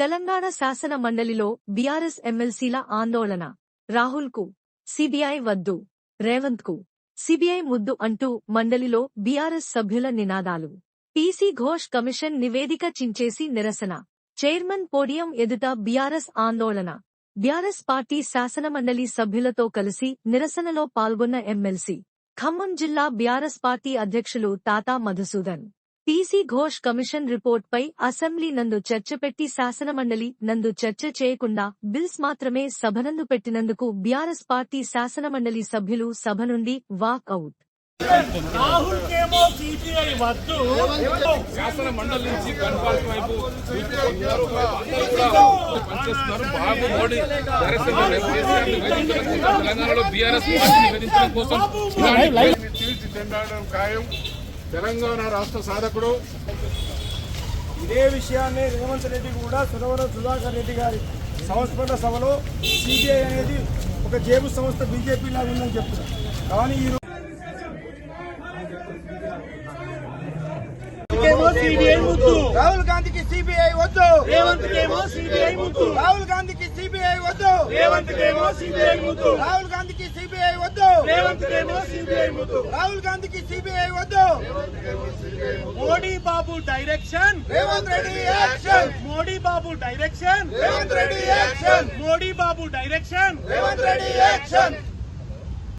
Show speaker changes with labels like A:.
A: తెలంగాణ శాసన మండలిలో బీఆర్ఎస్ ఎమ్మెల్సీల ఆందోళన. రాహుల్ కు సీబీఐ వద్దు, రేవంత్ కు సీబీఐ ముద్దు అంటూ మండలిలో బీఆర్ఎస్ సభ్యుల నినాదాలు. పీసీ ఘోష్ కమిషన్ నివేదిక చించేసి నిరసన. చైర్మన్ పోడియం ఎదుట బీఆర్ఎస్ ఆందోళన. బీఆర్ఎస్ పార్టీ శాసనమండలి సభ్యులతో కలిసి నిరసనలో పాల్గొన్న ఎమ్మెల్సీ. ఖమ్మం జిల్లా బీఆర్ఎస్ పార్టీ అధ్యక్షులు తాతా మధుసూదన్. పీసీ ఘోష్ కమిషన్ రిపోర్ట్పై అసెంబ్లీ నందు చర్చ పెట్టి శాసనమండలి నందు చర్చ చేయకుండా బిల్స్ మాత్రమే సభనందు పెట్టినందుకు బీఆర్ఎస్ పార్టీ శాసనమండలి సభ్యులు సభ నుండి వాక్ అవుట్.
B: రాహుల్ కేమో సీబీఐ వద్దు, శాసన మండలి నుంచి కన్ఫాల్స్ వైపు పనిచేస్తున్నారు. బాబు మోడీ తెలంగాణలో బీఆర్ఎస్ పార్టీని వేధించడం కోసం తీర్చిదిద్దడం ఖాయం. తెలంగాణ రాష్ట్ర సాధకుడు
C: ఇదే విషయాన్ని రేవంత్ రెడ్డి కూడా సురవరం సుధాకర్ రెడ్డి గారి సంస్మరణ సభలో సిబిఐ అనేది ఒక జేబు సంస్థ బీజేపీ లాగా ఉందని చెప్తున్నారు. కానీ ఈ
D: రాహుల్ గాంధీకి సిబిఐ వద్దు,
B: రేవంత్ కేమో సిబిఐ ముద్దు,
D: రాహుల్ గాంధీకి సిబిఐ వద్దు,
B: రేవంత్ కేమో సిబిఐ ముద్దు,
D: రాహుల్ గాంధీకి సిబిఐ వద్దు,
B: రేవంత్ కేమో సిబిఐ ముద్దు,
D: రాహుల్ గాంధీకి సిబిఐ వద్దు.
B: మోడీ బాబు డైరెక్షన్,
D: రేవంత్ రెడ్డి యాక్షన్,
B: మోడీ బాబు డైరెక్షన్,
D: రేవంత్ రెడ్డి యాక్షన్,
B: మోడీ బాబు డైరెక్షన్,
D: రేవంత్ రెడ్డి యాక్షన్.